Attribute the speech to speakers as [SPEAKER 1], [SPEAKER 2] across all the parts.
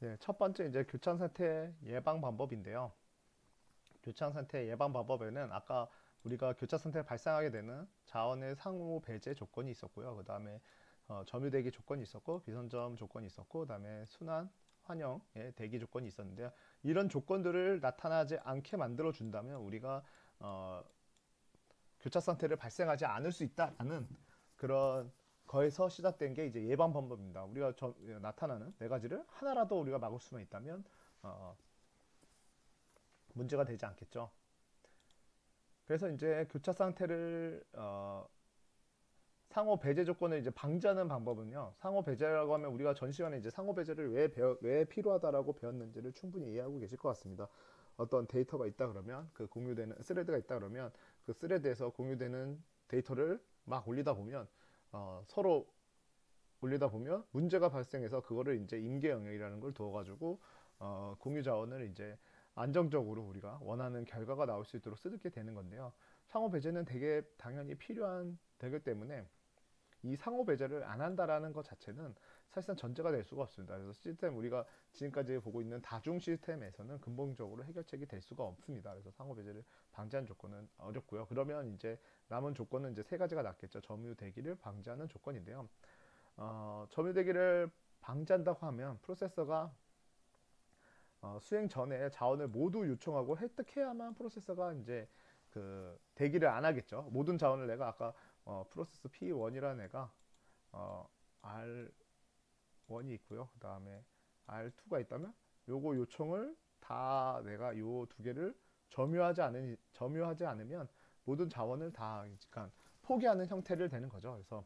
[SPEAKER 1] 예, 첫 번째 이제 교차 상태 예방 방법인데요. 교차 상태 예방 방법에는 아까 우리가 교차 상태가 발생하게 되는 자원의 상호 배제 조건이 있었고요. 그 다음에 점유대기 조건이 있었고 비선점 조건이 있었고 그 다음에 순환 환영의 대기 조건이 있었는데요. 이런 조건들을 나타나지 않게 만들어 준다면 우리가 어, 교차 상태를 발생하지 않을 수 있다라는 그런 거에서 시작된 게 이제 예방 방법입니다. 우리가 나타나는 네 가지를 하나라도 우리가 막을 수만 있다면 어, 문제가 되지 않겠죠. 그래서 이제 교차 상태를 상호 배제 조건을 이제 방지하는 방법은요. 상호 배제라고 하면 우리가 전 시간에 이제 상호 배제를 왜 필요하다라고 배웠는지를 충분히 이해하고 계실 것 같습니다. 어떤 데이터가 있다 그러면 그 공유되는 스레드가 있다 그러면 그 스레드에서 공유되는 데이터를 막 올리다 보면 서로 올리다 보면 문제가 발생해서 그거를 이제 임계 영역이라는 걸 두어가지고 공유 자원을 이제 안정적으로 우리가 원하는 결과가 나올 수 있도록 쓰게 되는 건데요. 상호 배제는 되게 당연히 필요한 되기 때문에 이 상호 배제를 안 한다라는 것 자체는 사실상 전제가 될 수가 없습니다. 그래서 시스템 우리가 지금까지 보고 있는 다중 시스템에서는 근본적으로 해결책이 될 수가 없습니다. 그래서 상호 배제를 방지하는 조건은 어렵고요. 그러면 이제 남은 조건은 이제 세 가지가 남겠죠. 점유 대기를 방지하는 조건인데요. 점유되기를 방지한다고 하면 프로세서가 수행 전에 자원을 모두 요청하고 획득해야만 프로세서가 이제 그 대기를 안 하겠죠. 모든 자원을 내가 아까 프로세서 P1이라는 애가 R1이 있고요. 그 다음에 R2가 있다면 요거 요청을 다 내가 요 두 개를 점유하지 않으면 모든 자원을 다 그러니까 포기하는 형태를 되는 거죠. 그래서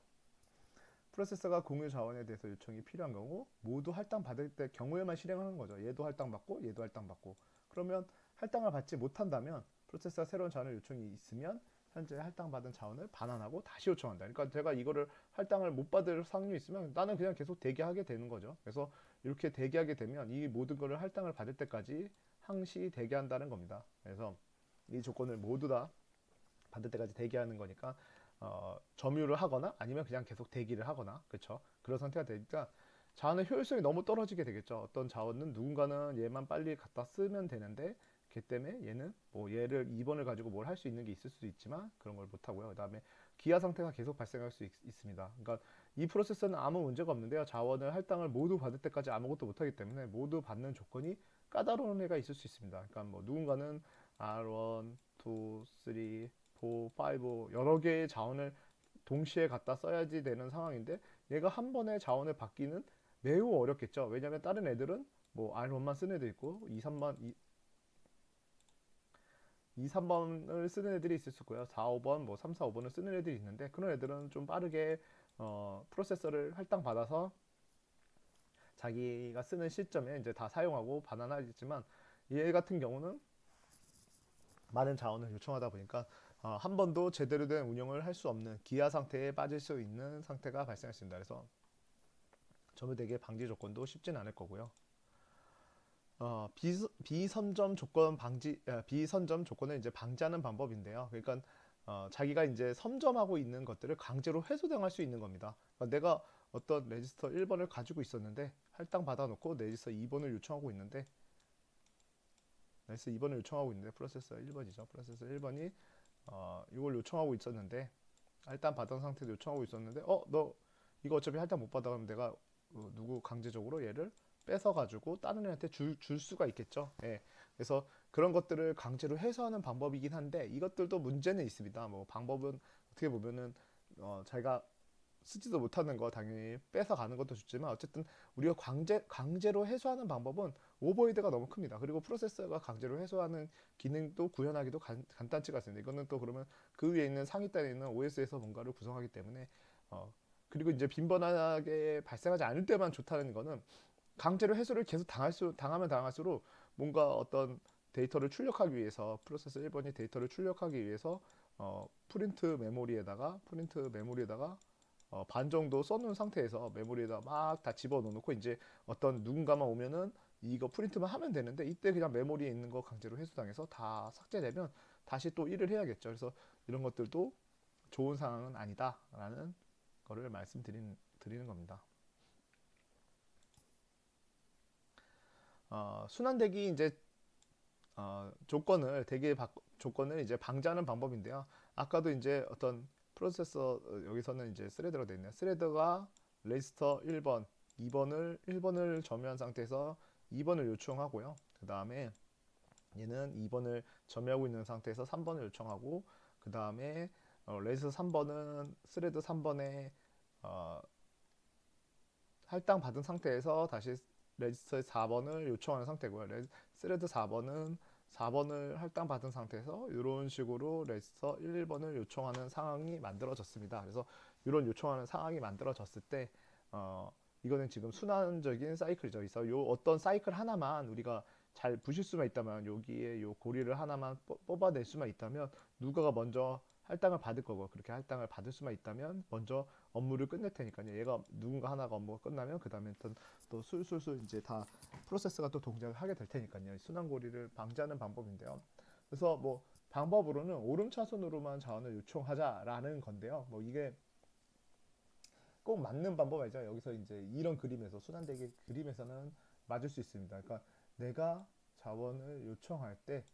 [SPEAKER 1] 프로세서가 공유 자원에 대해서 요청이 필요한 경우 모두 할당 받을 때 경우에만 실행하는 거죠. 얘도 할당 받고 얘도 할당 받고 그러면 할당을 받지 못한다면 프로세서가 새로운 자원을 요청이 있으면 현재 할당 받은 자원을 반환하고 다시 요청한다. 그러니까 제가 이거를 할당을 못 받을 확률이 있으면 나는 그냥 계속 대기하게 되는 거죠. 그래서 이렇게 대기하게 되면 이 모든 거를 할당을 받을 때까지 항시 대기한다는 겁니다. 그래서 이 조건을 모두 다 받을 때까지 대기하는 거니까 점유를 하거나 아니면 그냥 계속 대기를 하거나 그렇죠. 그런 상태가 되니까 자원의 효율성이 너무 떨어지게 되겠죠. 어떤 자원은 누군가는 얘만 빨리 갖다 쓰면 되는데 걔 때문에 얘는 뭐 얘를 2번을 가지고 뭘 할 수 있는 게 있을 수도 있지만 그런 걸 못 하고요. 그다음에 기하 상태가 계속 발생할 수 있습니다. 그러니까 이 프로세서는 아무 문제가 없는데요. 자원을 할당을 모두 받을 때까지 아무것도 못 하기 때문에 모두 받는 조건이 까다로운 애가 있을 수 있습니다. 그러니까 뭐 누군가는 R1, 2, 3, 4, 5 여러 개의 자원을 동시에 갖다 써야지 되는 상황인데 얘가 한 번에 자원을 받기는 매우 어렵겠죠. 왜냐하면 다른 애들은 뭐 R1만 쓰는 애도 있고 2, 3번, 2, 3번을 쓰는 애들이 있을 수 있고요. 4, 5번, 뭐 3, 4, 5번을 쓰는 애들이 있는데 그런 애들은 좀 빠르게 프로세서를 할당 받아서 자기가 쓰는 시점에 이제 다 사용하고 반환하겠지만 얘 같은 경우는 많은 자원을 요청하다 보니까 한 번도 제대로 된 운영을 할 수 없는 기아 상태에 빠질 수 있는 상태가 발생했습니다. 그래서 점유되게 방지 조건도 쉽진 않을 거고요. 비선점 조건 방지, 비선점 조건을 이제 방지하는 방법인데요. 그러니까 자기가 이제 선점하고 있는 것들을 강제로 회수당할 수 있는 겁니다. 그러니까 내가 어떤 레지스터 1번을 가지고 있었는데 할당 받아놓고 레지스터 2번을 요청하고 있는데 레지스터 2번을 요청하고 있는데 프로세서 1번이죠. 프로세서 1번이 이걸 요청하고 있었는데 할당 받은 상태도 요청하고 있었는데 너 이거 어차피 할당 못 받아 그러면 내가 누구 강제적으로 얘를 뺏어 가지고 다른 애한테 줄 수가 있겠죠. 예. 그래서 그런 것들을 강제로 해소하는 방법이긴 한데 이것들도 문제는 있습니다. 뭐 방법은 어떻게 보면은 자기가 쓰지도 못하는 거 당연히 뺏어 가는 것도 좋지만 어쨌든 우리가 강제로 해소하는 방법은 오버헤드가 너무 큽니다. 그리고 프로세서가 강제로 해소하는 기능도 구현하기도 간단치가 않습니다. 이거는 또 그러면 그 위에 있는 상위 단에 있는 OS에서 뭔가를 구성하기 때문에 그리고 이제 빈번하게 발생하지 않을 때만 좋다는 거는 강제로 해소를 계속 당하면 당할수록 뭔가 어떤 데이터를 출력하기 위해서 프로세서 1번이 데이터를 출력하기 위해서 프린트 메모리에다가 반 정도 써놓은 상태에서 메모리에다 막 다 집어넣고 이제 어떤 누군가만 오면은 이거 프린트만 하면 되는데 이때 그냥 메모리에 있는 거 강제로 회수당해서 다 삭제되면 다시 또 일을 해야겠죠. 그래서 이런 것들도 좋은 상황은 아니다라는 거를 드리는 겁니다. 순환대기 이제 조건을 이제 방지하는 방법인데요. 아까도 이제 어떤 프로세서 여기서는 이제 스레드가 되어 있네요. 스레드가 레지스터 1번, 1번을 점유한 상태에서 2번을 요청하고요. 그 다음에 얘는 2번을 점유하고 있는 상태에서 3번을 요청하고, 그 다음에 레지스터 3번은 스레드 3번에 할당 받은 상태에서 다시 레지스터 4번을 요청하는 상태고요. 스레드 4번은 4번을 할당 받은 상태에서 이런 식으로 레지스터 1번을 요청하는 상황이 만들어졌습니다. 그래서 이런 요청하는 상황이 만들어졌을 때 이거는 지금 순환적인 사이클이죠. 그래서 요 어떤 사이클 하나만 우리가 잘 부실 수만 있다면, 여기에 요 고리를 하나만 뽑아낼 수만 있다면 누가가 먼저 할당을 받을 거고, 그렇게 할당을 받을 수만 있다면 먼저 업무를 끝낼 테니까요. 얘가 누군가 하나가 업무가 끝나면 그 다음에 또 술술술 이제 다 프로세스가 또 동작을 하게 될 테니까요. 순환고리를 방지하는 방법인데요. 그래서 뭐 방법으로는 오름차순으로만 자원을 요청하자라는 건데요. 뭐 이게 꼭 맞는 방법 아니죠. 여기서 이제 이런 그림에서, 순환되게 그림에서는 맞을 수 있습니다. 그러니까 내가 자원을 요청할 때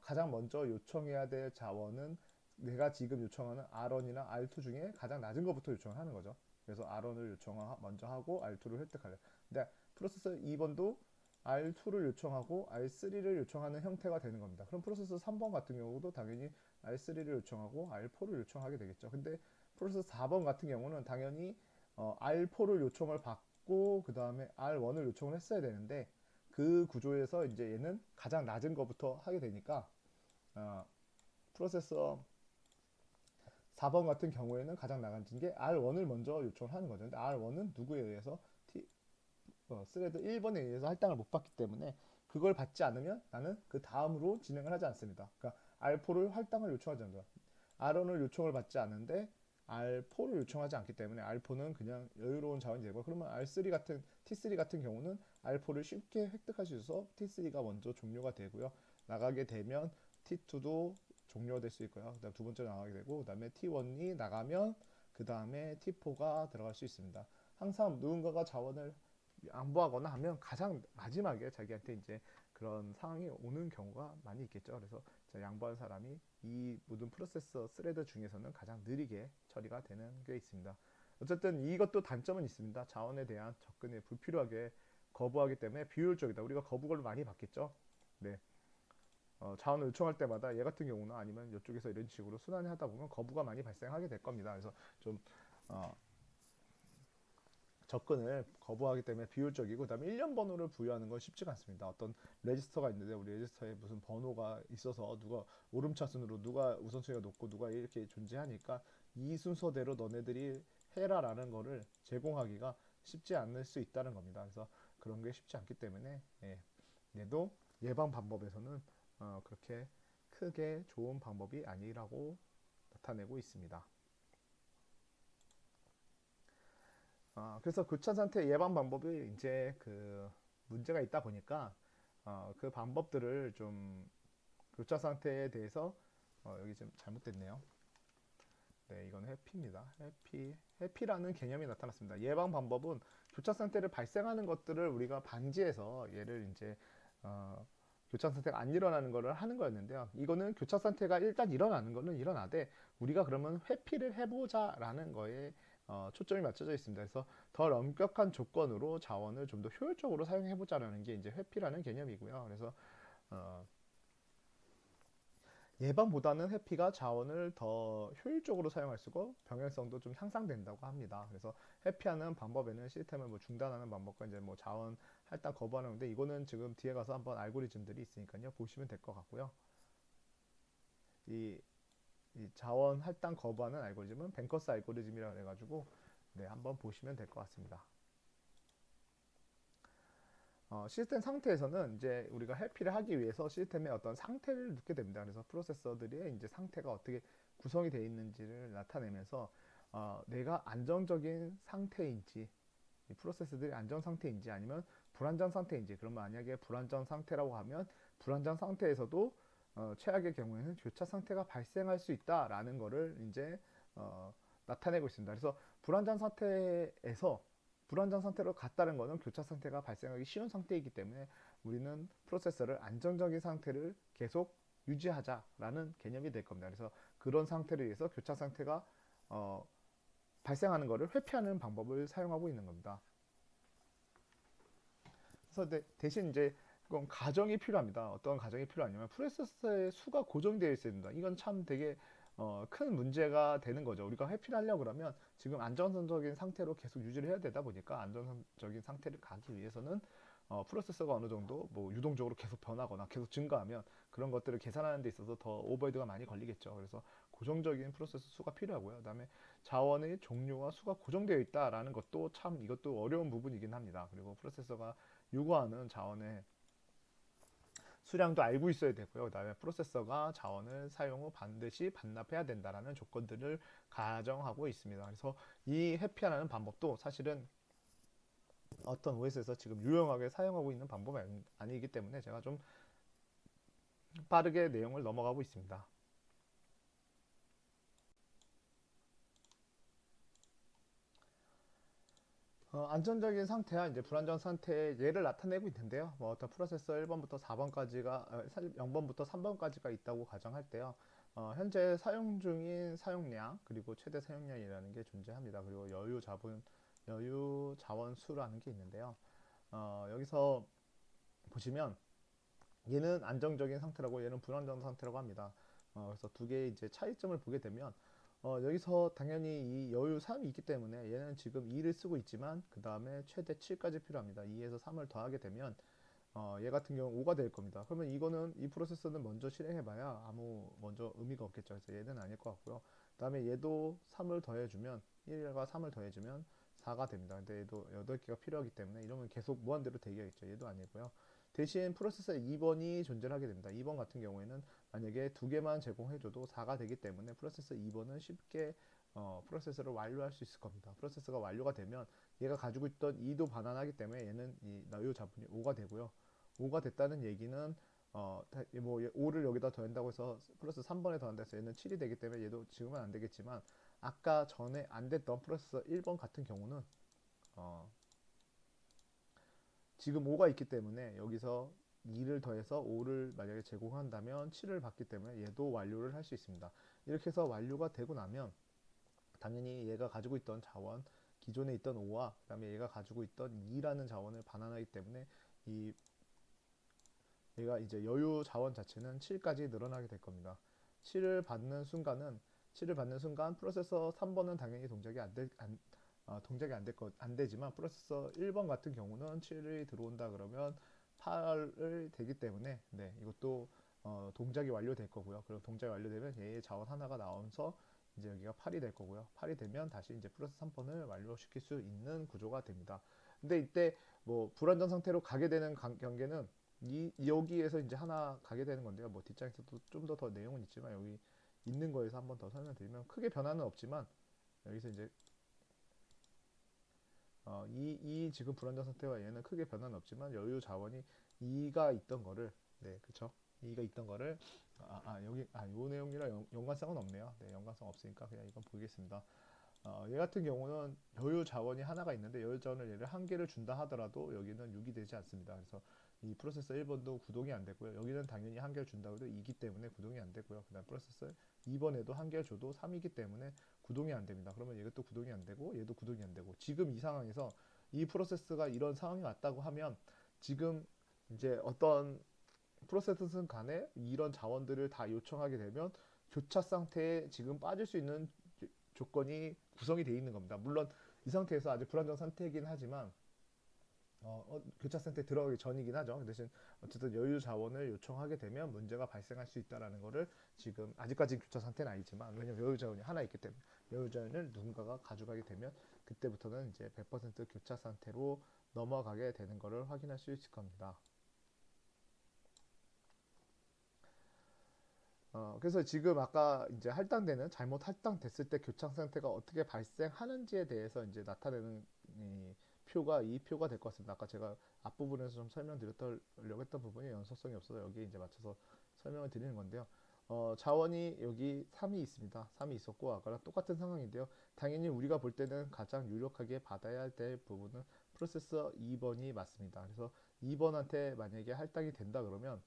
[SPEAKER 1] 가장 먼저 요청해야 될 자원은 내가 지금 요청하는 R1이나 R2 중에 가장 낮은 것부터 요청을 하는 거죠. 그래서 R1을 먼저 하고 R2를 획득하려. 근데 프로세서 2번도 R2를 요청하고 R3를 요청하는 형태가 되는 겁니다. 그럼 프로세서 3번 같은 경우도 당연히 R3를 요청하고 R4를 요청하게 되겠죠. 근데 프로세서 4번 같은 경우는 당연히 R4를 요청을 받고 그 다음에 R1을 요청을 했어야 되는데, 그 구조에서 이제 얘는 가장 낮은 것부터 하게 되니까 프로세서 4번 같은 경우에는 가장 낮은 게 R1을 먼저 요청을 하는 거죠. 근데 R1은 누구에 의해서 스레드 1번에 의해서 할당을 못 받기 때문에 그걸 받지 않으면 나는 그 다음으로 진행을 하지 않습니다. 그러니까 R4를 할당을 요청하지 않는다. R1을 요청을 받지 않는데 R4를 요청하지 않기 때문에 R4는 그냥 여유로운 자원이 되고, 그러면 T3 같은 경우는 R4를 쉽게 획득할 수 있어서 T3가 먼저 종료가 되고요. 나가게 되면 T2도 종료가 될 수 있고요. 그다음 두 번째 나가게 되고, 그다음에 T1이 나가면 그 다음에 T4가 들어갈 수 있습니다. 항상 누군가가 자원을 양보하거나 하면 가장 마지막에 자기한테 이제 그런 상황이 오는 경우가 많이 있겠죠. 그래서 양보한 사람이 이 모든 프로세서 스레드 중에서는 가장 느리게 처리가 되는 게 있습니다. 어쨌든 이것도 단점은 있습니다. 자원에 대한 접근이 불필요하게 거부하기 때문에 비효율적이다. 우리가 거부를 많이 받겠죠. 네. 자원을 요청할 때마다 얘 같은 경우는, 아니면 이쪽에서 이런 식으로 순환을 하다 보면 거부가 많이 발생하게 될 겁니다. 그래서 좀 어, 접근을 거부하기 때문에 비효율적이고, 그다음에 1년 번호를 부여하는 건 쉽지가 않습니다. 어떤 레지스터가 있는데 우리 레지스터에 무슨 번호가 있어서 누가 오름차순으로 누가 우선순위가 높고 누가 이렇게 존재하니까 이 순서대로 너네들이 해라라는 거를 제공하기가 쉽지 않을 수 있다는 겁니다. 그래서 그런 게 쉽지 않기 때문에 얘도 예방 방법에서는 그렇게 크게 좋은 방법이 아니라고 나타내고 있습니다. 그래서 교차 상태 예방 방법이 이제 그 문제가 있다 보니까 그 방법들을 좀, 교차 상태에 대해서 여기 좀 잘못됐네요. 네, 이건 해피입니다. 해피라는 개념이 나타났습니다. 예방 방법은 교차 상태를 발생하는 것들을 우리가 방지해서 얘를 이제 교차 상태가 안 일어나는 것을 하는 거였는데요. 이거는 교차 상태가 일단 일어나는 거는 일어나되 우리가 그러면 회피를 해보자라는 거에 초점이 맞춰져 있습니다. 그래서 덜 엄격한 조건으로 자원을 좀 더 효율적으로 사용해보자라는 게 이제 회피라는 개념이고요. 그래서 어, 예방보다는 회피가 자원을 더 효율적으로 사용할 수 있고 병행성도 좀 향상된다고 합니다. 그래서 회피하는 방법에는 시스템을 뭐 중단하는 방법과 이제 뭐 자원 할당 거부하는 건데, 이거는 지금 뒤에 가서 한번 알고리즘들이 있으니까요 보시면 될 것 같고요. 이, 이 자원 할당 거부하는 알고리즘은 뱅커스 알고리즘이라고 해가지고 네, 한번 보시면 될 것 같습니다. 시스템 상태에서는 이제 우리가 해피를 하기 위해서 시스템의 어떤 상태를 넣게 됩니다. 그래서 프로세서들의 이제 상태가 어떻게 구성이 되어 있는지를 나타내면서 내가 안정적인 상태인지, 이 프로세스들이 안정 상태인지 아니면 불안정 상태인지, 그러면 만약에 불안정 상태라고 하면 불안정 상태에서도 최악의 경우에는 교차 상태가 발생할 수 있다라는 거를 이제 나타내고 있습니다. 그래서 불안정 상태에서 불안정 상태로 갔다는 것은 교차 상태가 발생하기 쉬운 상태이기 때문에 우리는 프로세서를 안정적인 상태를 계속 유지하자라는 개념이 될 겁니다. 그래서 그런 상태를 위해서 교차 상태가 어, 발생하는 것을 회피하는 방법을 사용하고 있는 겁니다. 그래서 대신 이제 그건 가정이 필요합니다. 어떤 가정이 필요하냐면 프로세서의 수가 고정되어 있어야 된다. 이건 참 되게 큰 문제가 되는 거죠. 우리가 회피를 하려고 그러면 지금 안정적인 상태로 계속 유지를 해야 되다 보니까 안정적인 상태를 가기 위해서는 프로세서가 어느 정도 뭐 유동적으로 계속 변하거나 계속 증가하면 그런 것들을 계산하는 데 있어서 더 오버헤드가 많이 걸리겠죠. 그래서 고정적인 프로세서 수가 필요하고요. 그다음에 자원의 종류와 수가 고정되어 있다라는 것도 참 이것도 어려운 부분이긴 합니다. 그리고 프로세서가 요구하는 자원의 수량도 알고 있어야 되고요. 그다음에 프로세서가 자원을 사용 후 반드시 반납해야 된다라는 조건들을 가정하고 있습니다. 그래서 이 회피하는 방법도 사실은 어떤 OS에서 지금 유용하게 사용하고 있는 방법이 아니기 때문에 제가 좀 빠르게 내용을 넘어가고 있습니다. 안전적인 상태와 이제 불안정 상태의 예를 나타내고 있는데요. 뭐 어떤 프로세서 1번부터 4번까지가 0번부터 3번까지가 있다고 가정할 때요. 현재 사용 중인 사용량 그리고 최대 사용량이라는 게 존재합니다. 그리고 여유 자원 수라는 게 있는데요. 여기서 보시면 얘는 안정적인 상태라고 얘는 불안정 상태라고 합니다. 그래서 두 개의 이제 차이점을 보게 되면 여기서 당연히 이 여유 3이 있기 때문에 얘는 지금 2를 쓰고 있지만 그 다음에 최대 7까지 필요합니다. 2에서 3을 더하게 되면 얘 같은 경우 5가 될 겁니다. 그러면 이거는 이 프로세서는 먼저 실행해봐야 아무 먼저 의미가 없겠죠. 그래서 얘는 아닐 것 같고요. 그 다음에 얘도 3을 더해주면 1과 3을 더해주면 4가 됩니다. 근데 얘도 8개가 필요하기 때문에 이러면 계속 무한대로 대기하겠죠. 얘도 아니고요. 대신 프로세서 2번이 존재를 하게 됩니다. 2번 같은 경우에는 만약에 두 개만 제공해줘도 4가 되기 때문에 프로세서 2번은 쉽게 프로세서를 완료할 수 있을 겁니다. 프로세서가 완료가 되면 얘가 가지고 있던 2도 반환하기 때문에 얘는 이 여유 자분이 5가 되고요. 5가 됐다는 얘기는 뭐 5를 여기다 더한다고 해서 플러스 3번에 더한다 해서 얘는 7이 되기 때문에 얘도 지금은 안 되겠지만 아까 전에 안 됐던 프로세서 1번 같은 경우는 어, 지금 5가 있기 때문에 여기서 2를 더해서 5를 만약에 제공한다면 7을 받기 때문에 얘도 완료를 할 수 있습니다. 이렇게 해서 완료가 되고 나면 당연히 얘가 가지고 있던 자원 기존에 있던 5와 그 다음에 얘가 가지고 있던 2라는 자원을 반환하기 때문에 이 얘가 이제 여유 자원 자체는 7까지 늘어나게 될 겁니다. 7을 받는 순간은 7을 받는 순간 프로세서 3번은 당연히 동작이 안 되지만 프로세서 1번 같은 경우는 7이 들어온다 그러면 8을 되기 때문에 네, 이것도 동작이 완료될 거고요. 그리고 동작이 완료되면 얘의 자원 하나가 나오면서 이제 여기가 8이 될 거고요. 8이 되면 다시 이제 플러스 3번을 완료시킬 수 있는 구조가 됩니다. 근데 이때 뭐 불안정 상태로 가게 되는 경계는 여기에서 이제 하나 가게 되는 건데요. 뭐 뒷장에서도 좀 더 내용은 있지만 여기 있는 거에서 한번 더 설명드리면 크게 변화는 없지만 여기서 이제 이 지금 불안정 상태와 얘는 크게 변화는 없지만 여유 자원이 2가 있던 거를 네 그쵸 2가 있던 거를 여기 요 내용이랑 연관성은 없네요. 네 연관성 없으니까 그냥 이건 보겠습니다. 얘 같은 경우는 여유 자원이 하나가 있는데 여유 자원을 얘를 한 개를 준다 하더라도 여기는 6이 되지 않습니다. 그래서 이 프로세서 1번도 구동이 안 되고요. 여기는 당연히 한 개를 준다고 해도 2기 때문에 구동이 안 되고요. 그 다음 프로세서 2번에도 한 개를 줘도 3이기 때문에 구동이 안 됩니다. 그러면 얘도 구동이 안 되고 얘도 구동이 안 되고 지금 이 상황에서 이 프로세스가 이런 상황이 왔다고 하면 지금 이제 어떤 프로세스는 간에 이런 자원들을 다 요청하게 되면 교차 상태에 지금 빠질 수 있는 조건이 구성이 되어 있는 겁니다. 물론 이 상태에서 아직 불안정 상태이긴 하지만 교차 상태에 들어가기 전이긴 하죠. 그 대신 어쨌든 여유 자원을 요청하게 되면 문제가 발생할 수 있다는 것을 지금 아직까지 교차 상태는 아니지만 왜냐면 여유 자원이 하나 있기 때문에 여유 자원을 누군가가 가져가게 되면 그때부터는 이제 100% 교차 상태로 넘어가게 되는 것을 확인할 수 있을 겁니다. 그래서 지금 아까 이제 잘못 할당됐을 때 교착 상태가 어떻게 발생하는지에 대해서 이제 나타내는 이 표가 될 것 같습니다. 아까 제가 앞부분에서 좀 설명드렸려고 했던 부분이 연속성이 없어서 여기에 이제 맞춰서 설명을 드리는 건데요. 자원이 여기 3이 있습니다. 3이 있었고 아까랑 똑같은 상황인데요. 당연히 우리가 볼 때는 가장 유력하게 받아야 될 부분은 프로세서 2번이 맞습니다. 그래서 2번한테 만약에 할당이 된다 그러면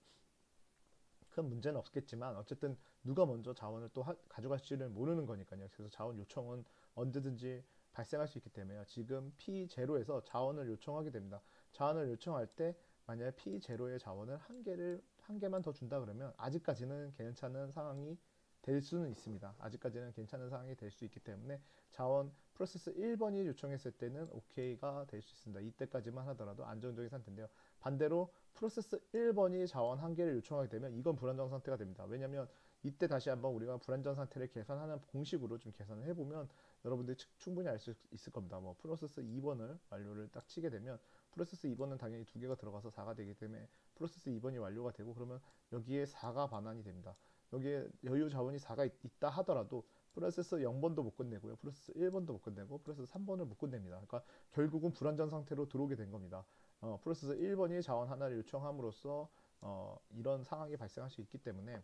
[SPEAKER 1] 큰 문제는 없겠지만 어쨌든 누가 먼저 자원을 또 가져갈지를 모르는 거니까요. 그래서 자원 요청은 언제든지 발생할 수 있기 때문에요. 지금 P0에서 자원을 요청하게 됩니다. 자원을 요청할 때 만약에 P0의 자원을 한 개만 더 준다 그러면 아직까지는 괜찮은 상황이 될 수는 있습니다. 아직까지는 괜찮은 상황이 될 수 있기 때문에 자원 프로세스 1번이 요청했을 때는 오케이가 될 수 있습니다. 이때까지만 하더라도 안정적인 상태인데요. 반대로 프로세스 1번이 자원 한 개를 요청하게 되면 이건 불안정 상태가 됩니다. 왜냐하면 이때 다시 한번 우리가 불안정 상태를 계산하는 공식으로 좀 계산을 해보면 여러분들이 충분히 알 수 있을 겁니다. 뭐 프로세스 2번을 완료를 딱 치게 되면 프로세스 2번은 당연히 두 개가 들어가서 4가 되기 때문에 프로세스 2번이 완료가 되고 그러면 여기에 4가 반환이 됩니다. 여기에 여유 자원이 4가 있다 하더라도 프로세스 0번도 못 끝내고요. 프로세스 1번도 못 끝내고 프로세스 3번을 못 끝냅니다. 그러니까 결국은 불안정 상태로 들어오게 된 겁니다. 프로세스 1번이 자원 하나를 요청함으로써 이런 상황이 발생할 수 있기 때문에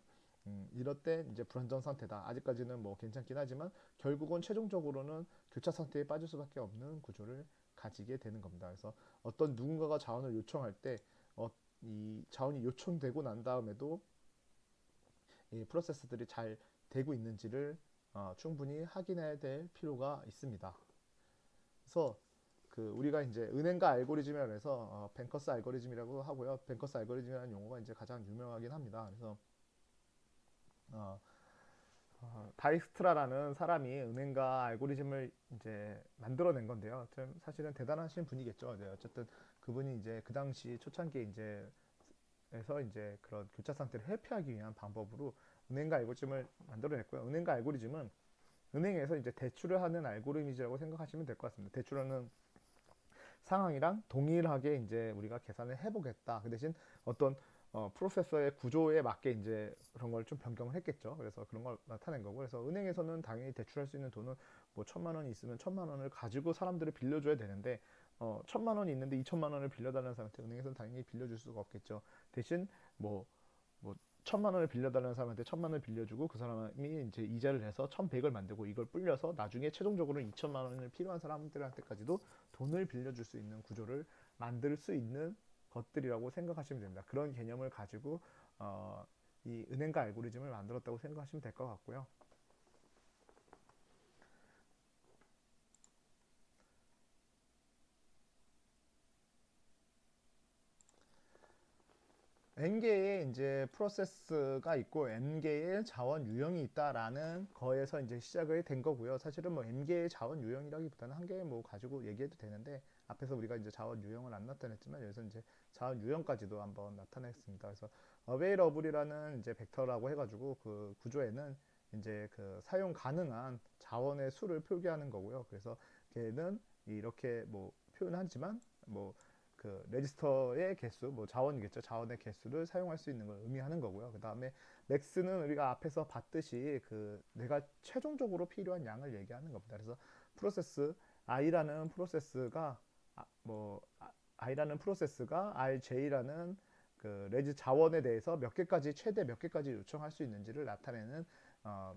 [SPEAKER 1] 이럴 때 이제 불안정 상태다. 아직까지는 뭐 괜찮긴 하지만 결국은 최종적으로는 교차 상태에 빠질 수밖에 없는 구조를 가지게 되는 겁니다. 그래서 어떤 누군가가 자원을 요청할 때 이 자원이 요청되고 난 다음에도 이 프로세스들이 잘 되고 있는지를 충분히 확인해야 될 필요가 있습니다. 그래서 그 우리가 이제 은행가 알고리즘이라서 뱅커스 알고리즘이라고 하고요. 뱅커스 알고리즘이라는 용어가 이제 가장 유명하긴 합니다. 그래서 어, 다익스트라라는 사람이 은행가 알고리즘을 이제 만들어낸 건데요. 좀 사실은 대단하신 분이겠죠. 이제 어쨌든 그분이 이제 그 당시 초창기에 이제 에서 이제 그런 교차 상태를 회피하기 위한 방법으로 은행가 알고리즘을 만들어냈고요. 은행가 알고리즘은 은행에서 이제 대출을 하는 알고리즘이라고 생각하시면 될 것 같습니다. 대출하는 상황이랑 동일하게 이제 우리가 계산을 해보겠다. 그 대신 어떤 프로세서의 구조에 맞게 이제 그런 걸 좀 변경을 했겠죠. 그래서 그런 걸 나타낸 거고. 그래서 은행에서는 당연히 대출할 수 있는 돈은 뭐 1,000만 원이 있으면 1,000만 원을 가지고 사람들을 빌려줘야 되는데 1,000만 원이 있는데 2,000만 원을 빌려달라는 사람한테 은행에서는 당연히 빌려줄 수가 없겠죠. 대신 뭐 1,000만 원을 빌려달라는 사람한테 1,000만 원을 빌려주고 그 사람이 이제 이자를 해서 1,100을 만들고 이걸 불려서 나중에 최종적으로 2,000만 원을 필요한 사람들한테까지도 돈을 빌려줄 수 있는 구조를 만들 수 있는 것들이라고 생각하시면 됩니다. 그런 개념을 가지고 이 은행가 알고리즘을 만들었다고 생각하시면 될 것 같고요. N개의 이제 프로세스가 있고 N개의 자원 유형이 있다라는 거에서 이제 시작이 된 거고요. 사실은 뭐 N개의 자원 유형이라기보다는 한 개 뭐 가지고 얘기해도 되는데 앞에서 우리가 이제 자원 유형을 안 나타냈지만 여기서 이제 자원 유형까지도 한번 나타냈습니다. 그래서 어베이러블이라는 이제 벡터라고 해가지고 그 구조에는 이제 그 사용 가능한 자원의 수를 표기하는 거고요. 그래서 걔는 이렇게 뭐 표현하지만 뭐 그 레지스터의 개수, 뭐 자원이겠죠. 자원의 개수를 사용할 수 있는 걸 의미하는 거고요. 그 다음에 맥스는 우리가 앞에서 봤듯이 그 내가 최종적으로 필요한 양을 얘기하는 겁니다. 그래서 프로세스 i라는 프로세스가 i라는 프로세스가 rj라는 그 레지 자원에 대해서 몇 개까지 최대 몇 개까지 요청할 수 있는지를 나타내는 어,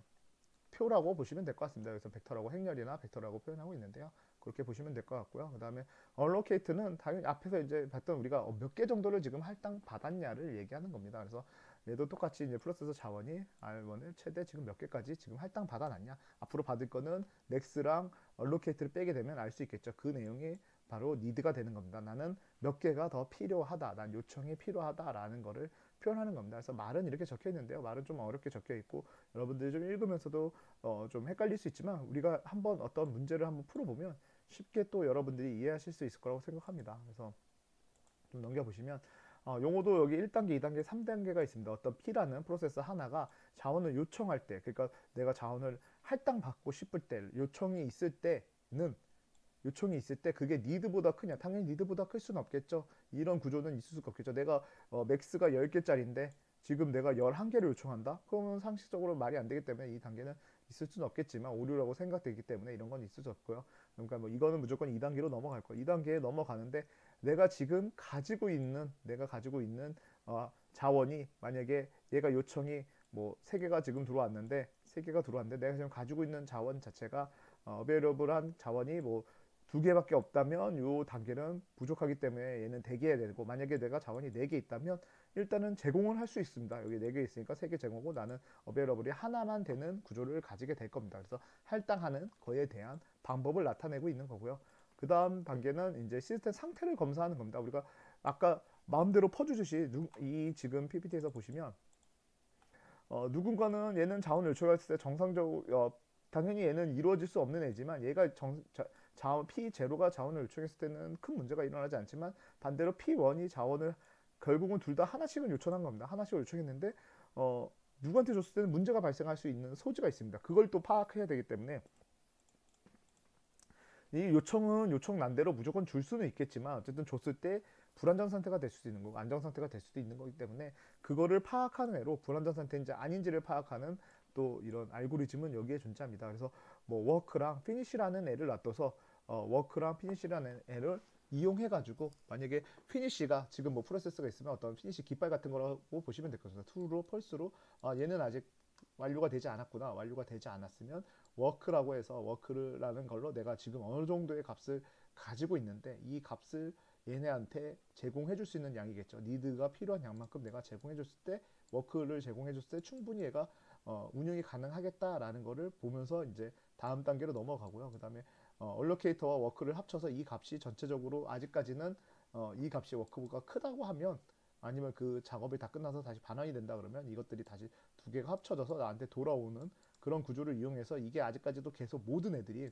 [SPEAKER 1] 표라고 보시면 될 것 같습니다. 그래서 벡터라고 행렬이나 벡터라고 표현하고 있는데요. 그렇게 보시면 될 것 같고요. 그 다음에 allocate는 당연히 앞에서 이제 봤던 우리가 몇 개 정도를 지금 할당 받았냐를 얘기하는 겁니다. 그래서 얘도 똑같이 이제 프로세서 자원이 R1을 최대 지금 몇 개까지 지금 할당 받아놨냐. 앞으로 받을 거는 넥스랑 allocate를 빼게 되면 알 수 있겠죠. 그 내용이 바로 need가 되는 겁니다. 나는 몇 개가 더 필요하다. 난 요청이 필요하다라는 거를 표현하는 겁니다. 그래서 말은 이렇게 적혀 있는데요. 말은 좀 어렵게 적혀 있고 여러분들이 좀 읽으면서도 좀 헷갈릴 수 있지만 우리가 한번 어떤 문제를 한번 풀어보면 쉽게 또 여러분들이 이해하실 수 있을 거라고 생각합니다. 그래서 좀 넘겨보시면 용어도 여기 1단계, 2단계, 3단계가 있습니다. 어떤 P라는 프로세스 하나가 자원을 요청할 때, 그러니까 내가 자원을 할당받고 싶을 때, 요청이 있을 때 그게 니드보다 크냐? 당연히 니드보다 클 수는 없겠죠. 이런 구조는 있을 수가 없겠죠. 내가 맥스가 10개짜리인데 지금 내가 11개를 요청한다? 그러면 상식적으로 말이 안 되기 때문에 이 단계는 있을 수는 없겠지만 오류라고 생각되기 때문에 이런 건 있을 수 없고요. 그러니까 뭐 이거는 무조건 2단계로 넘어갈 거예요. 2단계에 넘어가는데 내가 가지고 있는 자원이 만약에 얘가 요청이 뭐 3개가 지금 들어왔는데 3개가 들어왔는데 내가 지금 가지고 있는 자원 자체가 어베이러블한 자원이 뭐 2개밖에 없다면 요 단계는 부족하기 때문에 얘는 대기해야 되고, 만약에 내가 자원이 4개 있다면 일단은 제공을 할 수 있습니다. 여기 4개 있으니까 3개 제공하고 나는 어베이러블이 하나만 되는 구조를 가지게 될 겁니다. 그래서 할당하는 거에 대한 방법을 나타내고 있는 거고요. 그 다음 단계는 이제 시스템 상태를 검사하는 겁니다. 우리가 아까 마음대로 퍼주듯이 이 지금 PPT에서 보시면 누군가는 얘는 자원을 요청했을 때 정상적으로 당연히 얘는 이루어질 수 없는 애지만 얘가 P0가 자원을 요청했을 때는 큰 문제가 일어나지 않지만, 반대로 P1이 자원을 결국은 둘 다 하나씩은 요청한 겁니다. 하나씩을 요청했는데 누구한테 줬을 때는 문제가 발생할 수 있는 소지가 있습니다. 그걸 또 파악해야 되기 때문에 이 요청은 요청난대로 무조건 줄 수는 있겠지만 어쨌든 줬을 때 불안정 상태가 될 수도 있는 거고 안정 상태가 될 수도 있는 거기 때문에 그거를 파악하는 애로 불안정 상태인지 아닌지를 파악하는 또 이런 알고리즘은 여기에 존재합니다. 그래서 뭐 워크랑 피니시라는 애를 놔둬서 워크랑 피니시라는 애를 이용해 가지고, 만약에 피니시가 지금 뭐 프로세스가 있으면 어떤 피니시 깃발 같은 거라고 보시면 될 것입니다. true로 false로 얘는 아직 완료가 되지 않았구나, 완료가 되지 않았으면 워크라고 해서 워크라는 걸로 내가 지금 어느 정도의 값을 가지고 있는데 이 값을 얘네한테 제공해 줄 수 있는 양이겠죠. 니드가 필요한 양만큼 내가 제공해 줬을 때, 워크를 제공해 줬을 때 충분히 얘가 운영이 가능하겠다라는 거를 보면서 이제 다음 단계로 넘어가고요. 그 다음에 얼로케이터와 워크를 합쳐서 이 값이 전체적으로 아직까지는 이 값이 워크가 크다고 하면, 아니면 그 작업이 다 끝나서 다시 반환이 된다 그러면 이것들이 다시 2개가 합쳐져서 나한테 돌아오는 그런 구조를 이용해서, 이게 아직까지도 계속 모든 애들이,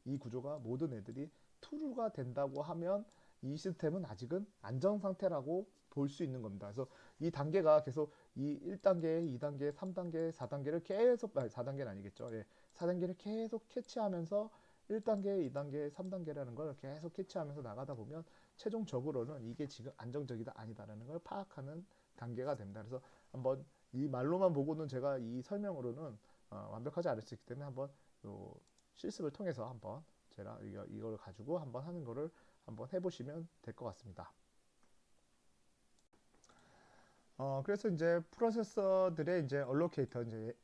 [SPEAKER 1] 이 구조가 모든 애들이 true가 된다고 하면 이 시스템은 아직은 안정 상태라고 볼 수 있는 겁니다. 그래서 이 단계가 계속 이 1단계, 2단계, 3단계, 4단계를 계속, 4단계는 아니겠죠. 예, 4단계를 계속 캐치하면서 1단계, 2단계, 3단계라는 걸 계속 캐치하면서 나가다 보면 최종적으로는 이게 지금 안정적이다 아니다라는 걸 파악하는 단계가 됩니다. 그래서 한번 이 말로만 보고는 제가 이 설명으로는 완벽하지 않을 수 있기 때문에 한번 요 실습을 통해서 한번 제가 이걸 가지고 한번 하는 거를 한번 해보시면 될 것 같습니다. 그래서 이제 프로세서들의 이제 얼로케이터, 이제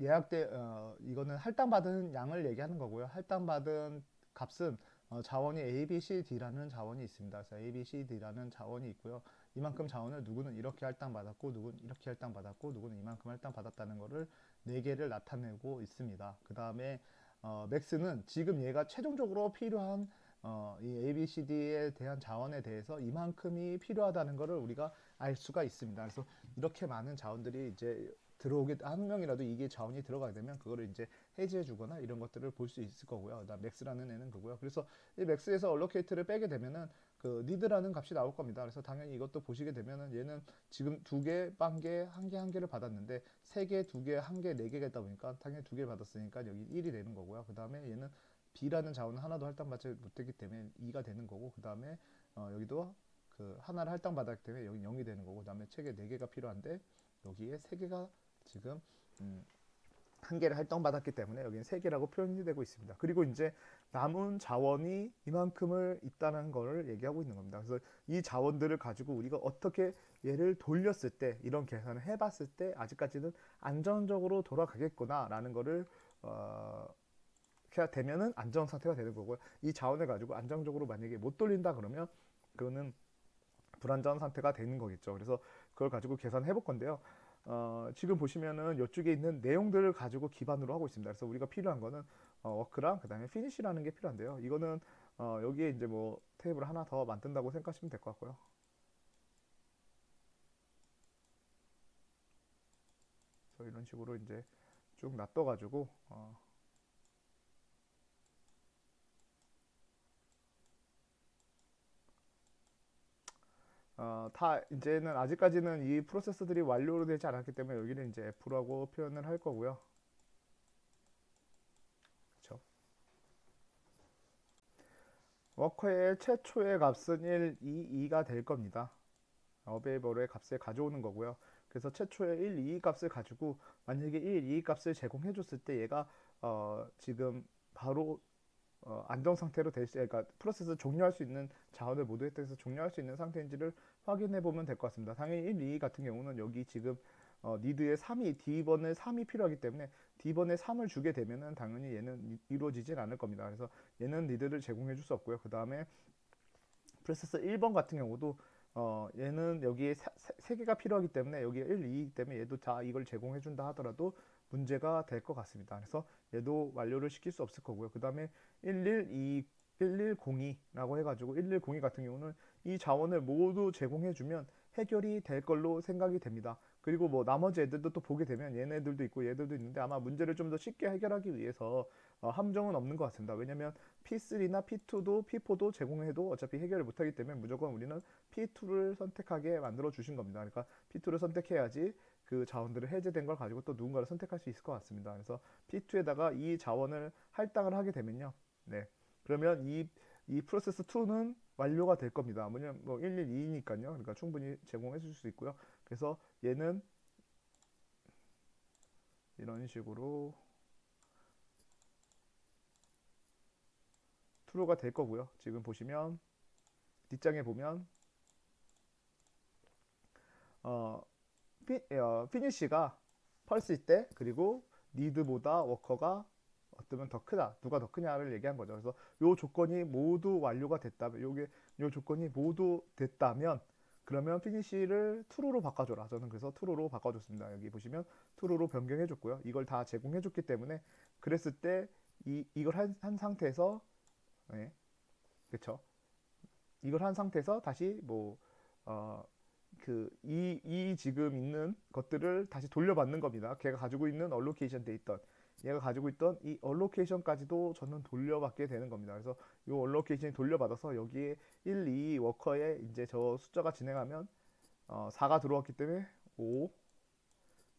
[SPEAKER 1] 이거는 할당받은 양을 얘기하는 거고요. 할당받은 값은 자원이 A, B, C, D라는 자원이 있습니다. 그래서 A, B, C, D라는 자원이 있고요. 이만큼 자원을 누구는 이렇게 할당받았고, 누구는 이렇게 할당받았고, 누구는 이만큼 할당받았다는 거를 4개를 나타내고 있습니다. 그 다음에 맥스는 지금 얘가 최종적으로 필요한 이 A, B, C, D에 대한 자원에 대해서 이만큼이 필요하다는 것을 우리가 알 수가 있습니다. 그래서 이렇게 많은 자원들이 이제 들어오게, 한 명이라도 이게 자원이 들어가게 되면 그거를 이제 해지해 주거나 이런 것들을 볼 수 있을 거고요. 나 맥스라는 애는 그거고요. 그래서 이 맥스에서 얼로케이트를 빼게 되면은 그 니드라는 값이 나올 겁니다. 그래서 당연히 이것도 보시게 되면은 얘는 지금 2개, 빵개, 1개, 1개를 받았는데 3개, 2개, 1개, 4개가 있다 보니까 당연히 2개를 받았으니까 여기 1이 되는 거고요. 그 다음에 얘는 B라는 자원은 하나도 할당받지 못했기 때문에 2가 되는 거고, 그 다음에 여기도 그 하나를 할당받았기 때문에 여기 0이 되는 거고, 그 다음에 책에 4개가 필요한데 여기에 3개가 지금 1개를 할당받았기 때문에 여기는 3개라고 표현이 되고 있습니다. 그리고 이제 남은 자원이 이만큼을 있다는 걸 얘기하고 있는 겁니다. 그래서 이 자원들을 가지고 우리가 어떻게 얘를 돌렸을 때, 이런 계산을 해봤을 때 아직까지는 안정적으로 돌아가겠구나 라는 거를 되면은 안정 상태가 되는 거고요. 이 자원을 가지고 안정적으로 만약에 못 돌린다 그러면 그거는 불안정 상태가 되는 거겠죠. 그래서 그걸 가지고 계산해 볼 건데요. 지금 보시면은 이쪽에 있는 내용들을 가지고 기반으로 하고 있습니다. 그래서 우리가 필요한 거는 워크랑 그 다음에 피니시라는 게 필요한데요. 이거는 여기에 이제 뭐 테이블 하나 더 만든다고 생각하시면 될 것 같고요. 그래서 이런 식으로 이제 쭉 놔둬가지고 다 이제는 아직까지는 이 프로세서들이 완료되지 않았기 때문에 여기는 이제 F라고 표현을 할 거고요. 그렇죠? 워커의 최초의 값은 1, 2, 2가 될 겁니다. 어베이버의 값을 가져오는 거고요. 그래서 최초의 1, 2 값을 가지고 만약에 1, 2 값을 제공해 줬을 때 얘가 지금 바로 안정 상태로 될 수, 그러니까 프로세스 종료할 수 있는 자원을 모두 획득해서 종료할 수 있는 상태인지를 확인해 보면 될 것 같습니다. 당연히 1, 2 같은 경우는 여기 지금 니드에 3이 D번에 3이 필요하기 때문에 D번에 3을 주게 되면은 당연히 얘는 이루어지진 않을 겁니다. 그래서 얘는 니드를 제공해 줄 수 없고요. 그 다음에 프로세서 1번 같은 경우도 얘는 여기에 세 개가 필요하기 때문에 여기에 1, 2이기 때문에 얘도 다 이걸 제공해 준다 하더라도 문제가 될 것 같습니다. 그래서 얘도 완료를 시킬 수 없을 거고요. 그 다음에 112 1102라고 해가지고 1102 같은 경우는 이 자원을 모두 제공해주면 해결이 될 걸로 생각이 됩니다. 그리고 뭐 나머지 애들도 또 보게 되면 얘네들도 있고 얘들도 있는데 아마 문제를 좀 더 쉽게 해결하기 위해서 함정은 없는 것 같습니다. 왜냐면 P3나 P2도 P4도 제공해도 어차피 해결을 못하기 때문에 무조건 우리는 P2를 선택하게 만들어 주신 겁니다. 그러니까 P2를 선택해야지 그 자원들을 해제된 걸 가지고 또 누군가를 선택할 수 있을 것 같습니다. 그래서 P2에다가 이 자원을 할당을 하게 되면요. 네. 그러면 이 프로세스 2는 완료가 될 겁니다. 뭐냐면 뭐 112니까요. 그러니까 충분히 제공해 줄 수 있고요. 그래서 얘는 이런 식으로 true가 될 거고요. 지금 보시면 뒷장에 보면 어, 피니시가 펄스일 때 그리고 니드보다 워커가 어쩌면 더 크다. 누가 더 크냐를 얘기한 거죠. 그래서 요 조건이 모두 완료가 됐다면 요 조건이 모두 됐다면 그러면 피니시를 true로 바꿔줘라. 저는 그래서 true로 바꿔줬습니다. 여기 보시면 true로 변경해줬고요. 이걸 다 제공해줬기 때문에 그랬을 때 이걸 한 상태에서 네, 그쵸? 이걸 한 상태에서 다시 뭐 어, 이 지금 있는 것들을 다시 돌려받는 겁니다. 걔가 가지고 있는 얼로케이션 돼 있던 얘가 가지고 있던 이 얼로케이션까지도 저는 돌려받게 되는 겁니다. 그래서 이 얼로케이션이 돌려받아서 여기에 1, 2 워커에 이제 저 숫자가 진행하면 4가 들어왔기 때문에 5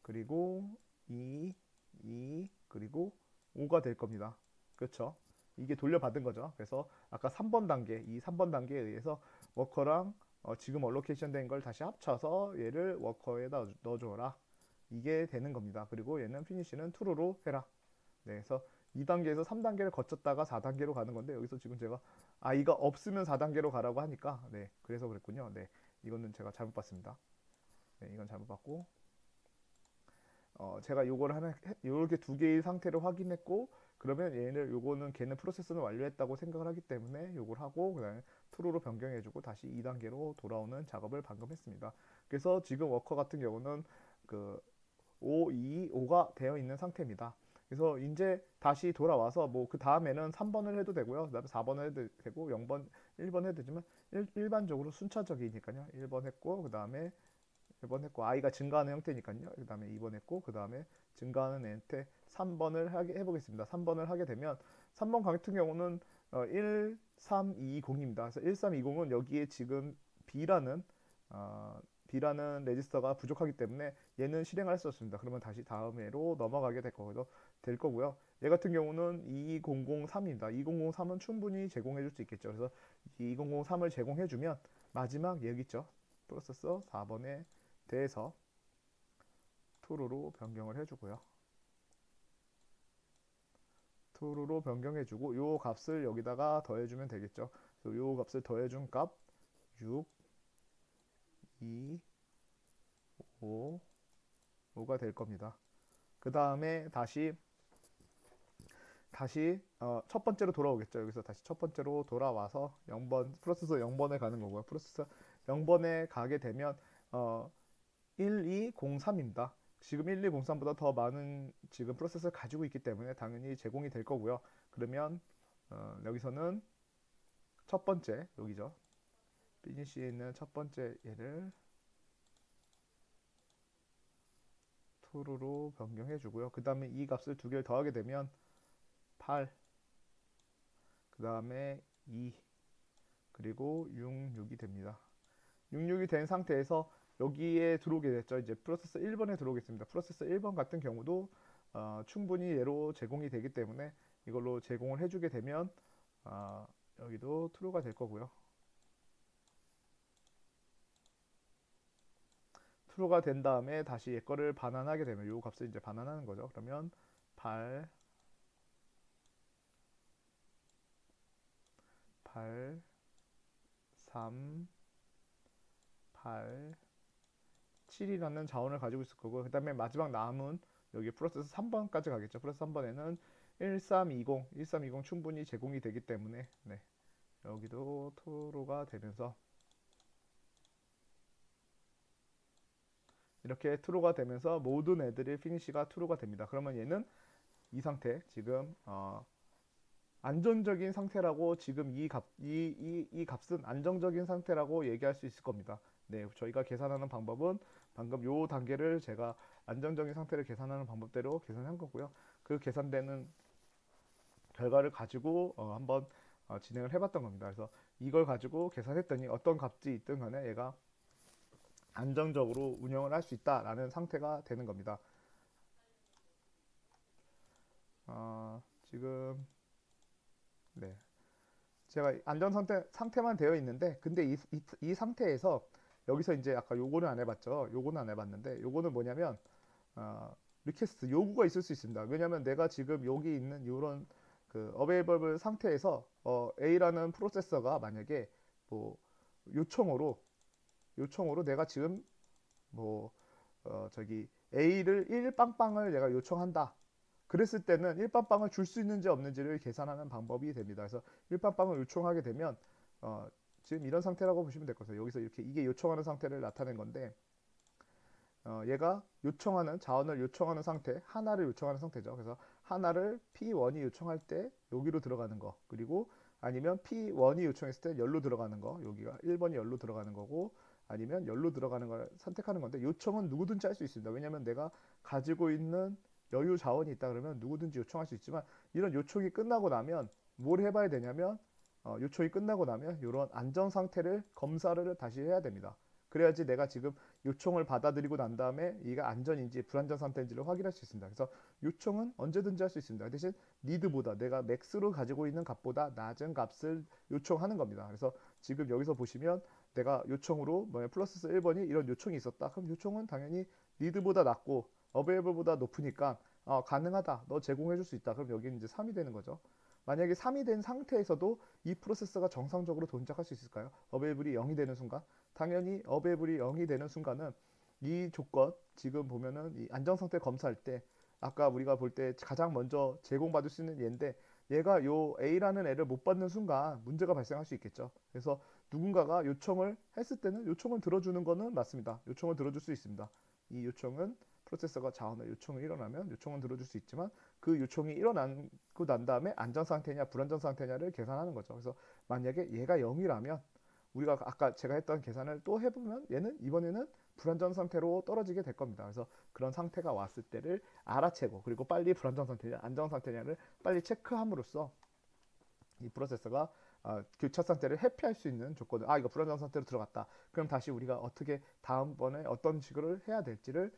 [SPEAKER 1] 그리고 2, 2 그리고 5가 될 겁니다. 그렇죠? 이게 돌려받은 거죠. 그래서 아까 3번 단계, 이 3번 단계에 의해서 워커랑 지금 얼로케이션 된 걸 다시 합쳐서 얘를 워커에다 넣어줘라. 이게 되는 겁니다. 그리고 얘는 피니시는 true로 해라. 네, 그래서 2단계에서 3단계를 거쳤다가 4단계로 가는 건데 여기서 지금 제가 이가 없으면 4단계로 가라고 하니까 네, 그래서 그랬군요. 네, 이거는 제가 잘못 봤습니다. 네, 이건 잘못 봤고 제가 요걸 하나 요렇게 두 개의 상태를 확인했고 그러면 얘는 요거는 걔는 프로세스는 완료했다고 생각을 하기 때문에 요걸 하고 그다음에 true로 변경해주고 다시 2단계로 돌아오는 작업을 방금 했습니다. 그래서 지금 워커 같은 경우는 그 5, 2, 5가 되어 있는 상태입니다. 그래서 이제 다시 돌아와서 뭐 그 다음에는 3번을 해도 되고요. 그다음에 4번을 해도 되고 0번, 1번 해도 되지만 일반적으로 순차적이니까요. 1번 했고 그다음에 1번 했고 i가 증가하는 형태니까요. 그 다음에 2번 했고 그 다음에 증가하는 형태 3번을 해보겠습니다. 3번을 하게 되면 3번 같은 경우는 1, 3, 2, 0입니다. 그래서 1, 3, 2, 0은 여기에 지금 B라는 어, B라는 레지스터가 부족하기 때문에 얘는 실행할 수 없습니다. 그러면 다시 다음 해로 넘어가게 될 거고요. 얘 같은 경우는 2003입니다. 2003은 충분히 제공해 줄 수 있겠죠. 그래서 2003을 제공해 주면 마지막 여기 있죠. 프로세서 4번에 대해서 true로 변경을 해주고요. true로 변경해주고 요 값을 여기다가 더해주면 되겠죠. 그래서 요 값을 더해준 값 6, 2, 5, 5가 될 겁니다. 그 다음에 다시 첫 번째로 돌아오겠죠. 여기서 다시 첫 번째로 돌아와서 0번 프로세서 0번에 가는 거고요. 프로세서 0번에 가게 되면 1203입니다. 지금 1203보다 더 많은 지금 프로세서를 가지고 있기 때문에 당연히 제공이 될 거고요. 그러면 여기서는 첫 번째 여기죠. 피니시에 있는 첫 번째 얘를 true로 변경해 주고요. 그 다음에 이 값을 두 개를 더하게 되면 8, 그 다음에 2, 그리고 6, 6이 됩니다. 6, 6이 된 상태에서 여기에 들어오게 됐죠. 이제 프로세서 1번에 들어오겠습니다. 프로세서 1번 같은 경우도 충분히 얘로 제공이 되기 때문에 이걸로 제공을 해주게 되면 어, 여기도 true가 될 거고요. true가 된 다음에 다시 얘 거를 반환하게 되면 이 값을 이제 반환하는 거죠. 그러면 8, 8, 3, 8, 7이라는 자원을 가지고 있을 거고, 그 다음에 마지막 남은 여기 프로세스 3번까지 가겠죠. 프로세스 3번에는 1320 충분히 제공이 되기 때문에, 네, 여기도 true가 되면서, 이렇게 true가 되면서 모든 애들의 피니시가 true가 됩니다. 그러면 얘는 이 상태, 지금 안정적인 상태라고, 지금 이 값은 안정적인 상태라고 얘기할 수 있을 겁니다. 네, 저희가 계산하는 방법은 방금 요 단계를 제가 안정적인 상태를 계산하는 방법대로 계산한 거고요. 그 계산되는 결과를 가지고 한번 진행을 해봤던 겁니다. 그래서 이걸 가지고 계산했더니 어떤 값이 있든 간에 얘가 안정적으로 운영을 할 수 있다라는 상태가 되는 겁니다. 지금, 네, 제가 안전 상태만 되어 있는데, 근데 이 상태에서 여기서 이제 아까 요거는 안 해봤죠. 요거는 안 해봤는데, 요거는 뭐냐면 리퀘스트 요구가 있을 수 있습니다. 왜냐하면 내가 지금 여기 있는 이런 그 어베이버블 상태에서 A라는 프로세서가 만약에 뭐 요청으로 내가 지금 뭐 저기 A를 1빵빵을 내가 요청한다. 그랬을 때는 1빵빵을 줄 수 있는지 없는지를 계산하는 방법이 됩니다. 그래서 1빵빵을 요청하게 되면 지금 이런 상태라고 보시면 될 것 같아요. 여기서 이렇게 이게 요청하는 상태를 나타낸 건데, 얘가 요청하는 자원을 요청하는 상태, 하나를 요청하는 상태죠. 그래서 하나를 P1이 요청할 때 여기로 들어가는 거, 그리고 아니면 P1이 요청했을 때 열로 들어가는 거, 여기가 1번이 열로 들어가는 거고, 아니면 열로 들어가는 걸 선택하는 건데, 요청은 누구든지 할 수 있습니다. 왜냐하면 내가 가지고 있는 여유 자원이 있다 그러면 누구든지 요청할 수 있지만, 이런 요청이 끝나고 나면 뭘 해봐야 되냐면, 요청이 끝나고 나면 이런 안정 상태를 검사를 다시 해야 됩니다. 그래야지 내가 지금 요청을 받아들이고 난 다음에 이가 안전인지 불안전 상태인지를 확인할 수 있습니다. 그래서 요청은 언제든지 할 수 있습니다. 대신 need보다, 내가 맥스로 가지고 있는 값보다 낮은 값을 요청하는 겁니다. 그래서 지금 여기서 보시면 내가 요청으로 플러스 1번이 이런 요청이 있었다. 그럼 요청은 당연히 need보다 낮고 available보다 높으니까 가능하다. 너 제공해 줄 수 있다. 그럼 여기는 이제 3이 되는 거죠. 만약에 3이 된 상태에서도 이 프로세서가 정상적으로 동작할 수 있을까요? available이 0이 되는 순간, 당연히 available이 0이 되는 순간은 이 조건, 지금 보면은 이 안정 상태 검사할 때 아까 우리가 볼 때 가장 먼저 제공받을 수 있는 얘인데, 얘가 요 A라는 애를 못 받는 순간 문제가 발생할 수 있겠죠. 그래서 누군가가 요청을 했을 때는 요청을 들어주는 거는 맞습니다. 요청을 들어줄 수 있습니다. 이 요청은 프로세서가 자원을 요청이 일어나면 요청은 들어줄 수 있지만, 그 요청이 일어나고 난 다음에 안정 상태냐 불안정 상태냐를 계산하는 거죠. 그래서 만약에 얘가 0이라면 우리가 아까 제가 했던 계산을 또 해보면 얘는 이번에는 불안정 상태로 떨어지게 될 겁니다. 그래서 그런 상태가 왔을 때를 알아채고, 그리고 빨리 불안정 상태냐 안정 상태냐를 빨리 체크함으로써 이 프로세서가 교차 상태를 회피할 수 있는 조건을, 이거 불안정 상태로 들어갔다. 그럼 다시 우리가 어떻게 다음번에 어떤 식으로 해야 될지를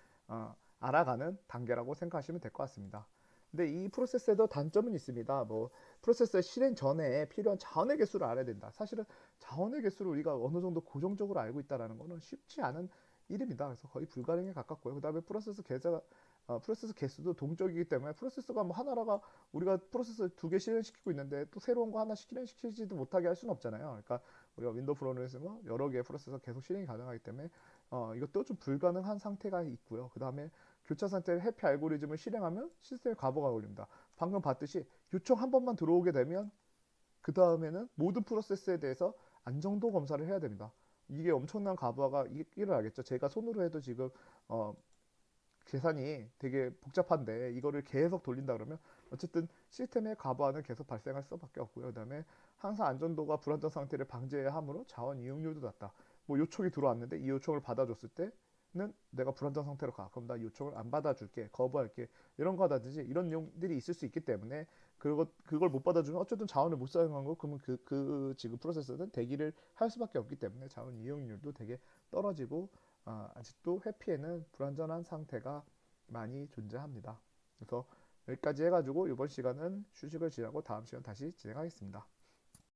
[SPEAKER 1] 알아가는 단계라고 생각하시면 될 것 같습니다. 근데 이 프로세스에도 단점은 있습니다. 뭐 프로세스 실행 전에 필요한 자원의 개수를 알아야 된다. 사실은 자원의 개수를 우리가 어느 정도 고정적으로 알고 있다라는 거는 쉽지 않은 일입니다. 그래서 거의 불가능에 가깝고요. 그다음에 프로세스 개수도 동적이기 때문에 프로세서가 뭐 하나라가, 우리가 프로세서 두 개 실행시키고 있는데 또 새로운 거 하나 실행시키지도 못하게 할 수는 없잖아요. 그러니까 우리가 윈도우 프로그램에서 뭐 여러 개의 프로세서 계속 실행이 가능하기 때문에 이것도 좀 불가능한 상태가 있고요. 그 다음에 교차 상태의 해피 알고리즘을 실행하면 시스템에 과부가 걸립니다. 방금 봤듯이 요청 한 번만 들어오게 되면 그 다음에는 모든 프로세스에 대해서 안정도 검사를 해야 됩니다. 이게 엄청난 과부하가 일어나겠죠. 제가 손으로 해도 지금 계산이 되게 복잡한데 이거를 계속 돌린다 그러면 어쨌든 시스템의 과부하는 계속 발생할 수밖에 없고요. 그다음에 항상 안전도가 불안정 상태를 방지해야 하므로 자원 이용률도 낮다. 뭐 요청이 들어왔는데 이 요청을 받아줬을 때는 내가 불안정 상태로 가. 그럼 나 요청을 안 받아줄게, 거부할게, 이런 거다든지 이런 내용들이 있을 수 있기 때문에 그걸 못 받아주면 어쨌든 자원을 못 사용한 거, 그러면 지금 프로세서는 대기를 할 수밖에 없기 때문에 자원 이용률도 되게 떨어지고 아직도 회피에는 불완전한 상태가 많이 존재합니다. 그래서 여기까지 해가지고 이번 시간은 휴식을 지나고 다음 시간 다시 진행하겠습니다.